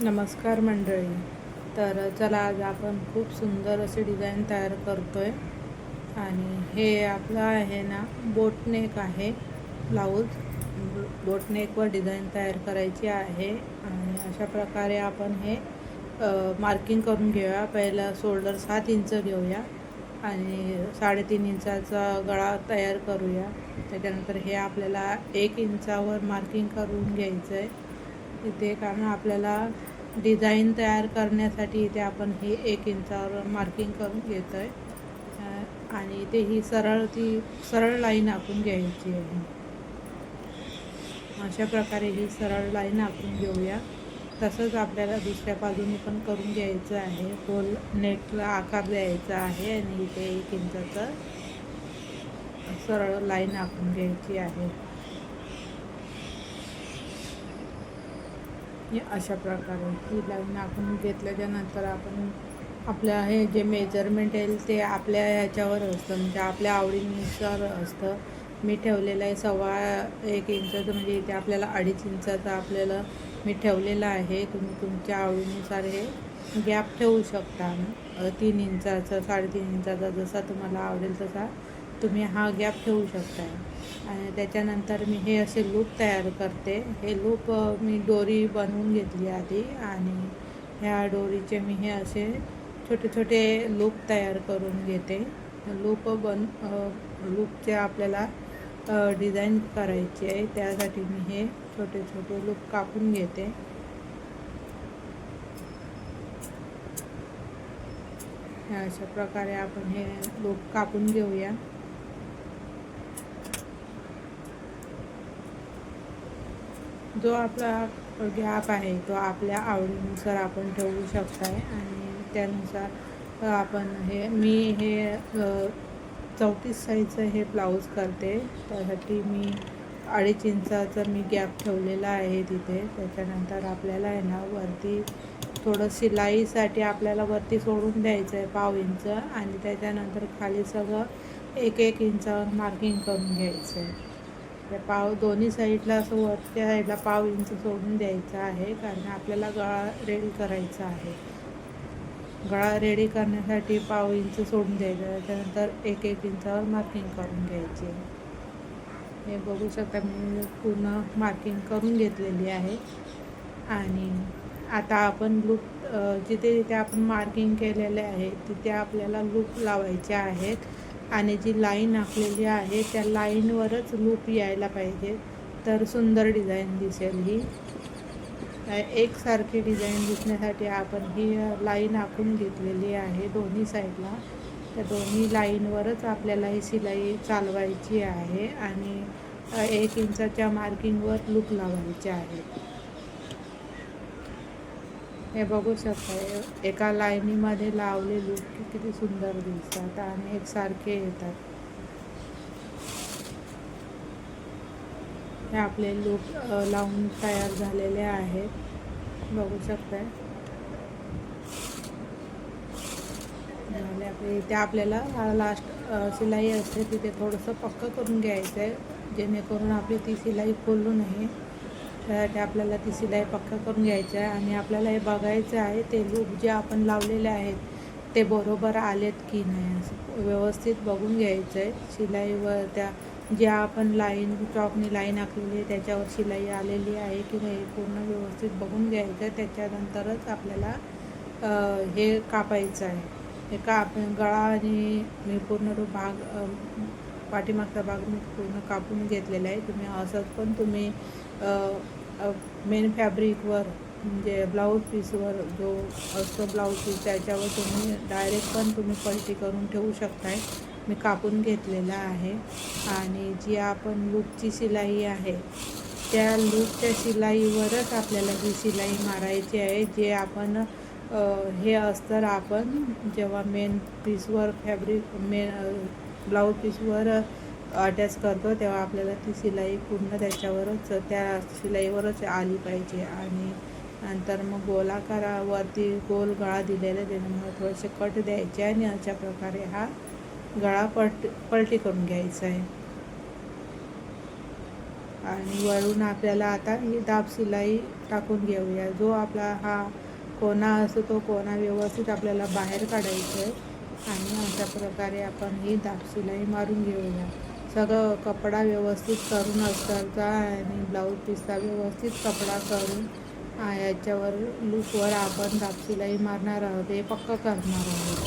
नमस्कार मंडळी. तर चला आज आपण खूप सुंदर असे डिझाईन तयार करतो आहे. आणि हे आपलं आहे ना बोटनेक आहे. ब्लाऊज बोटनेकवर डिझाईन तयार करायची आहे. आणि अशा प्रकारे आपण हे मार्किंग करून घेऊया. पहिला शोल्डर 7 इंच घेऊया आणि 3.5 इंचाचा गळा तयार करूया. त्याच्यानंतर हे आपल्याला 1 इंचावर मार्किंग करून घ्यायचं आहे इथे, कारण आपल्याला डिझाईन तयार करण्यासाठी इथे आपण हे 1 इंचावर मार्किंग करून घेतो आहे. आणि इथे ही सरळ लाईन आखून घ्यायची आहे. अशा प्रकारे ही सरळ लाईन आखून घेऊया. तसंच आपल्याला दुसऱ्या बाजूने पण करून घ्यायचं आहे. गोल नेकला आकार द्यायचा आहे आणि इथे 1 इंचाचं सरळ लाईन आखून घ्यायची आहे. अशा प्रकारे ही लाईन आखून घेतल्याच्या नंतर आपण आपल्या हे जे मेजरमेंट येईल ते आपल्या ह्याच्यावर असतं, म्हणजे आपल्या आवडीनुसार असतं. मी ठेवलेलं आहे 1.25 इंचाचं, म्हणजे इथे आपल्याला 2.5 इंचाचं आपल्याला मी ठेवलेलं आहे. तुम्ही तुमच्या आवडीनुसार हे गॅप ठेवू शकता. 3 इंचाचं 3.5 इंचाचा जसा तुम्हाला आवडेल तसा तुम्ही हा गॅप ठेवू शकता. आणि त्याच्यानंतर मी हे असे लूप तयार करते. हे लूप मी दोरी बनवून घेतली आधी आणि ह्या दोरीचे मी हे असे छोटे छोटे लूप तयार करून घेते. लूपचे आपल्याला डिझाईन करायची आहे, त्यासाठी मी हे छोटे छोटे लूप कापून घेते. अशा प्रकारे आपण हे लूप कापून घेऊया. जो आपला गॅप आहे तो आपल्या आवडीनुसार आपण ठेवू शकताय आणि त्यानुसार आपण मी हे 34 साईजचं हे ब्लाऊज करते. त्यासाठी मी 2.5 इंचाचं मी गॅप ठेवलेला आहे तिथे. त्याच्यानंतर आपल्याला आहे ना वरती थोडं शिलाईसाठी आपल्याला वरती सोडून द्यायचं आहे 1/2 इंच आणि त्याच्यानंतर खाली सगळं 1-1 इंचावर मार्किंग करून घ्यायचं आहे. दोन्ही साईडला असं वरच्या साईडला 1/2 इंच सोडून द्यायचं आहे, कारण आपल्याला गळा रेडी करायचा आहे. गळा रेडी करण्यासाठी 1/2 इंच सोडून द्यायचं. त्याच्यानंतर 1-1 इंचावर मार्किंग करून घ्यायची. हे बघू शकता मी पूर्ण मार्किंग करून घेतलेली आहे. आणि आता आपण लूप जिथे जिथे आपण मार्किंग केलेले आहे तिथे आपल्याला लूप लावायचे आहेत. आणि जी लाईन आखलेली आहे त्या लाईनवरच लूप यायला पाहिजे, तर सुंदर डिझाईन दिसेल. ही एकसारखी डिझाईन दिसण्यासाठी आपण ही लाईन आखून घेतलेली आहे दोन्ही साईडला. त्या दोन्ही लाईनवरच आपल्याला ही शिलाई चालवायची आहे आणि 1 इंचाच्या मार्किंगवर लूप लावायचे आहे. हे बघू शकता एका लाईनीमध्ये लावले लूप किती सुंदर दिसतात आणि एकसारखे येतात. हे आपले लूप लावून तयार झालेले आहेत, बघू शकताय. आपले इथे आपल्याला लास्ट शिलाई असते तिथे थोडंसं पक्कं करून घ्यायचं आहे, जेणेकरून आपली ती शिलाई खोलू नये. त्यासाठी आपल्याला ती शिलाई पक्का करून घ्यायची आहे. आणि आपल्याला हे बघायचं आहे ते लूप जे आपण लावलेले आहेत ते बरोबर आलेत की नाही असं व्यवस्थित बघून घ्यायचं आहे. शिलाईवर त्या ज्या आपण चॉकनी लाईन आखलेली आहे त्याच्यावर शिलाई आलेली आहे की नाही पूर्ण व्यवस्थित बघून घ्यायचं आहे. त्याच्यानंतरच आपल्याला हे कापायचं आहे. हे गळा आणि मी पूर्ण तो भाग पाठीमागचा भाग मी पूर्ण कापून घेतलेला आहे. तुम्ही असंच पण तुम्ही मेन फॅब्रिकवर म्हणजे ब्लाऊज पीसवर जो असतो ब्लाऊज पीस त्याच्यावर तुम्ही डायरेक्ट पण तुम्ही पलटी करून ठेवू शकताय. मी कापून घेतलेला आहे. आणि जी आपण लूपची शिलाई आहे त्या लूपच्या शिलाईवरच आपल्याला ही शिलाई मारायची आहे. जे आपण हे अस्तर आपण जेव्हा मेन पीसवर ब्लाऊज पीसवर अटॅच करतो तेव्हा आपल्याला ती शिलाई पूर्ण त्या शिलाईवरच आली पाहिजे. आणि नंतर मग गोलाकारावरती गोल गळा दिलेला त्याच्यामुळे थोडेसे कट द्यायचे आणि अशा प्रकारे हा गळा पलटी करून घ्यायचा आहे. आणि वरून आपल्याला आता ही दाब शिलाई टाकून घेऊया. जो आपला हा कोना असतो तो कोना व्यवस्थित आपल्याला बाहेर काढायचा आहे आणि अशा प्रकारे आपण ही दाब शिलाई मारून घेऊया. सगळं कपडा व्यवस्थित करून अस्तरचा आणि ब्लाऊज पीसचा व्यवस्थित कपडा करून याच्यावर लूपवर आपण दाब शिलाई मारणार आहोत. हे पक्क करणार आहोत.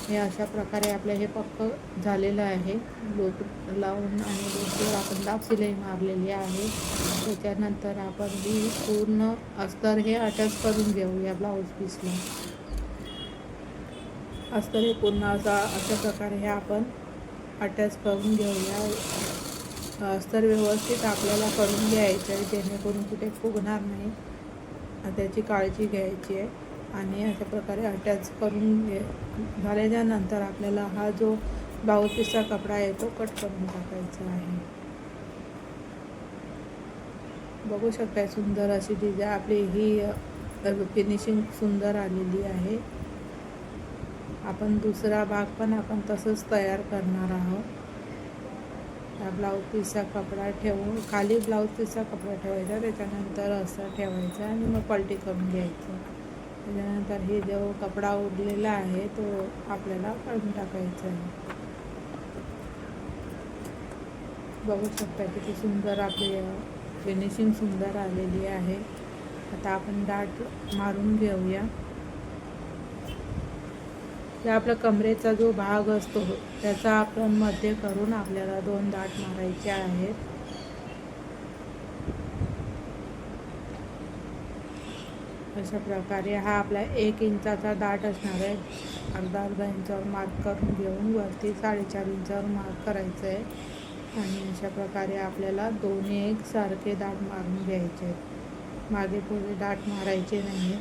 हे अशा प्रकारे आपलं हे पक्क झालेलं आहे. लूप लावून आणि लूपवर आपण दाब शिलाई मारलेली आहे. त्याच्यानंतर आपण ही पूर्ण अस्तर हे अटॅच करून घेऊया ब्लाऊज पीसला. अस्तर हे पूर्ण अशा प्रकारे हे आपण अटॅच करून घेऊया. अस्तर व्यवस्थित आपल्याला करून घ्यायचं आहे जेणेकरून कुठे फुगणार नाही, त्याची काळजी घ्यायची आहे. आणि अशा प्रकारे अटॅच करून झाल्याच्यानंतर आपल्याला हा जो ब्लाऊज पीसचा कपडा आहे तो कट करून टाकायचा आहे. बघू शकता सुंदर अशी डिझाईन आपली ही फिनिशिंग सुंदर आलेली आहे. आपण दुसरा भाग पण आपण तसंच तयार करणार आहोत. ब्लाऊज पीसचा कपडा ठेवून खाली ब्लाऊज पीसचा कपडा ठेवायचा, त्याच्यानंतर अस्तर ठेवायचा आणि मग पलटी करून घ्यायचं. त्याच्यानंतर हे जो कपडा उरलेला आहे तो आपल्याला काढून टाकायचा आहे. बघू शकता किती सुंदर आपली फिनिशिंग सुंदर आलेली आहे. आता आपण डाट मारून घेऊया. आपला कमरेचा जो भाग असतो त्याचा आपण मध्ये करून आपल्याला 2 डाट मारायचे आहेत. अशा प्रकारे हा आपला 1 इंचाचा डाट असणार आहे. अर्धा इंचावर मार्क करून घेऊन वरती 4.5 इंचावर मार्क करायचं आहे. आणि अशा प्रकारे आपल्याला दोन्ही एकसारखे डाट मारून घ्यायचे आहेत. मागे पुढे डाट मारायचे नाही,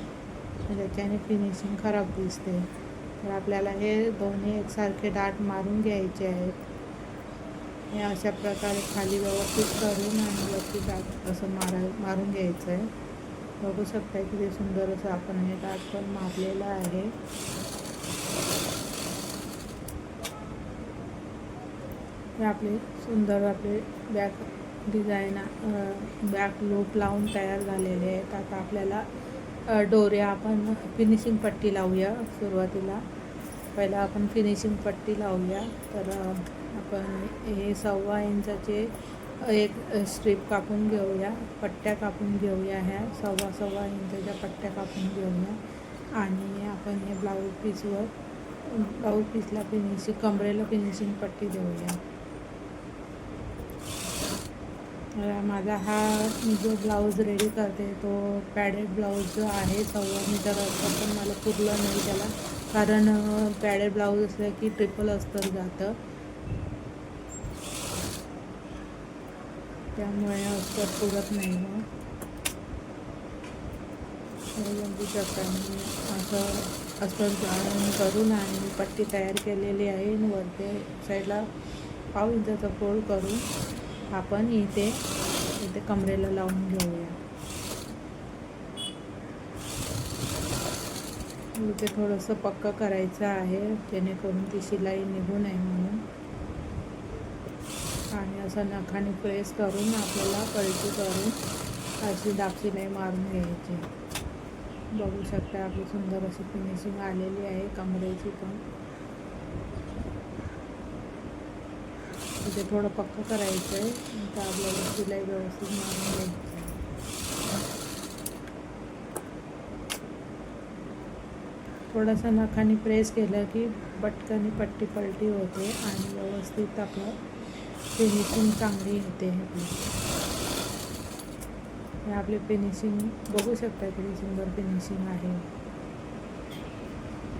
त्याच्याने फिनिशिंग खराब दिसते. तर आपल्याला हे दोन्ही एकसारखे डाट मारून घ्यायचे आहेत. हे अशा प्रकारे खाली व्यवस्थित करून आणि वरती डाट असं मारून घ्यायचं आहे. बघू शकता किती सुंदर असं आपण हे डाट पण मारलेलं आहे. हे आपले सुंदर आपले बॅक डिझाईन बॅक लूप लावून तयार झालेले आहेत. आता आपल्याला डोऱ्या आपण फिनिशिंग पट्टी लावूया. सुरुवातीला पहिला आपण फिनिशिंग पट्टी लावूया. तर आपण हे 1.25 इंचाचे एक स्ट्रीप कापून घेऊया, पट्ट्या कापून घेऊया. ह्या 1.25 इंचाच्या पट्ट्या कापून घेऊया आणि आपण हे ब्लाऊज पीसला फिनिशिंग कमरेला फिनिशिंग पट्टी देऊया. माझा हा मी जो ब्लाऊज रेडी करते तो पॅडेड ब्लाऊज जो आहे 1.25 मीटर असतं, पण मला पुरलं नाही त्याला, कारण पॅडेड ब्लाऊज असलं की ट्रिपल अस्तर जातं, त्यामुळे अस्तर पुरत नाही. मग बघू शकता मी असं अस्तर करून आणि पट्टी तयार केलेली आहे. आणि वरती साईडला 1.5 इंचाचा फोल्ड करून आपण इथे कमरेला लावून घेऊया. इथे थोडंसं पक्क करायचं आहे जेणेकरून ती शिलाई निघू नये म्हणून. आणि असं नखाने प्रेस करून आपल्याला पलटी करून अशी दाब शिलाई मारून घ्यायची. बघू शकता आपली सुंदर अशी फिनिशिंग आलेली आहे कमरेची पण. इथे थोडं पक्क करायचं आहे, तर आपल्याला शिलाई व्यवस्थित मारून घ्यायची. थोडंसं नखाने प्रेस केलं की पटकन पट्टी पलटी होते आणि व्यवस्थित आपलं फिनिशिंग चांगली येते. आपली फिनिशिंग बघू शकता किती सुंदर फिनिशिंग आहे.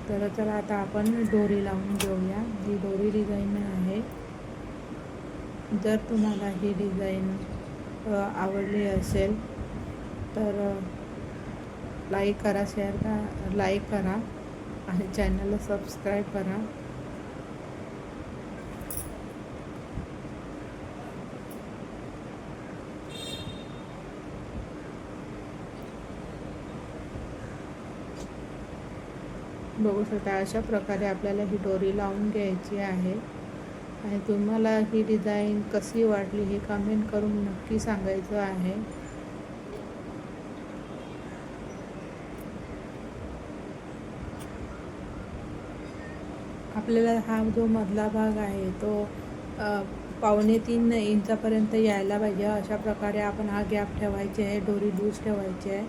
तर चला आता आपण दोरी लावून घेऊया. ही दोरी डिझाईन आहे. जर तुम्हाला ही डिझाईन आवडली असेल तर लाईक करा, लाईक करा आणि चॅनलला सबस्क्राईब करा. बघू शकता अशा प्रकारे आपल्याला ही दोरी लावून घ्यायची आहे. आणि तुम्हाला ही डिझाईन कशी वाटली हे कमेंट करून नक्की सांगायचं आहे. आपल्याला हा जो मधला भाग आहे तो 2.25 इंचापर्यंत यायला पाहिजे. अशा प्रकारे आपण हा गॅप ठेवायचे आहे, दोरी लूज ठेवायची आहे.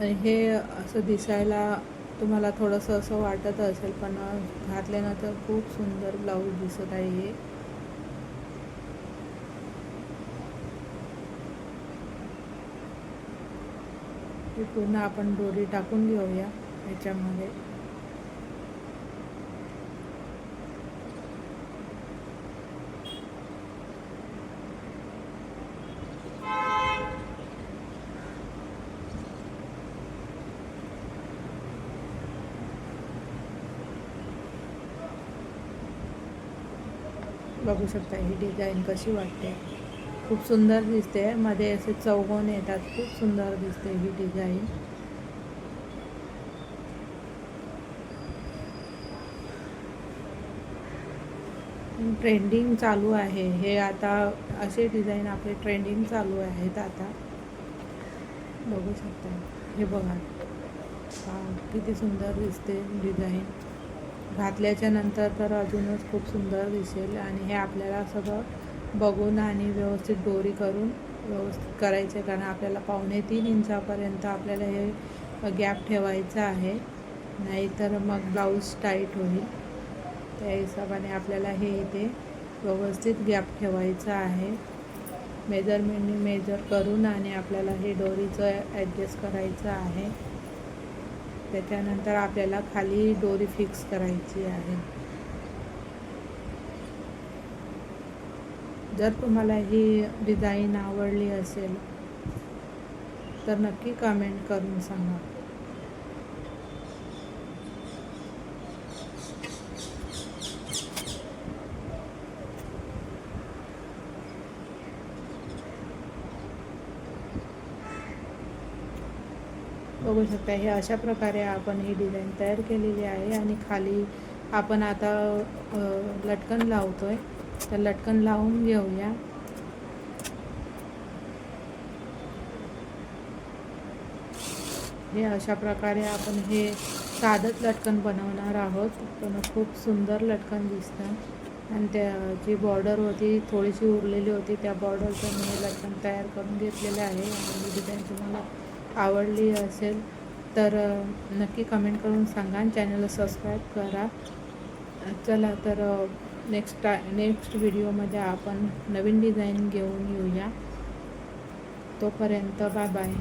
आणि हे असं दिसायला तुम्हाला थोडंसं असं वाटत असेल, पण घातल्यानंतर खूप सुंदर ब्लाऊज दिसत आहे हे. पूर्ण आपण दोरी टाकून घेऊया ह्याच्यामध्ये. बघू शकता ही डिझाईन कशी वाटते. खूप सुंदर दिसते. मध्ये असे चौकोन येतात, खूप सुंदर दिसते ही डिझाईन. ट्रेंडिंग चालू आहे हे आता. असे डिझाईन आपले ट्रेंडिंग चालू आहेत आता. बघू शकता हे बघा किती सुंदर दिसते डिझाईन. घातल्याच्या नंतर तर अजूनच खूप सुंदर दिसेल. आणि हे आपल्याला सगळं बघून आणि व्यवस्थित दोरी करून व्यवस्थित करायचं आहे, कारण आपल्याला 2.25 इंचापर्यंत आपल्याला हे गॅप ठेवायचं आहे, नाहीतर मग ब्लाऊज टाईट होईल. त्या हिशोबाने आपल्याला हे इथे व्यवस्थित गॅप ठेवायचं आहे. मेजरमेंटने मेजर करून आणि आपल्याला हे दोरीचं ॲडजस्ट करायचं आहे. त्याच्यानंतर आपल्याला खाली दोरी फिक्स करायची आहे. जर तुम्हाला ही डिझाईन आवडली असेल तर नक्की कमेंट करून सांगा. बघू शकता हे अशा प्रकारे आपण ही डिझाईन तयार केलेली आहे. आणि खाली आपण आता लटकन लावतोय, तर लटकन लावून घेऊया. हे अशा प्रकारे आपण हे साधंच लटकन बनवणार आहोत, पण खूप सुंदर लटकन दिसतं. आणि त्या जी बॉर्डर होती थोडीशी उरलेली होती, त्या बॉर्डरचं मी हे लटकन तयार करून घेतलेलं आहे. आणि डिझाईन तुम्हाला आवडली असेल तर नक्की कमेंट करून सांगा आणि चॅनलला सबस्क्राईब करा. चला तर नेक्स्ट व्हिडिओमध्ये आपण नवीन डिझाईन घेऊन येऊया. तोपर्यंत बाय बाय.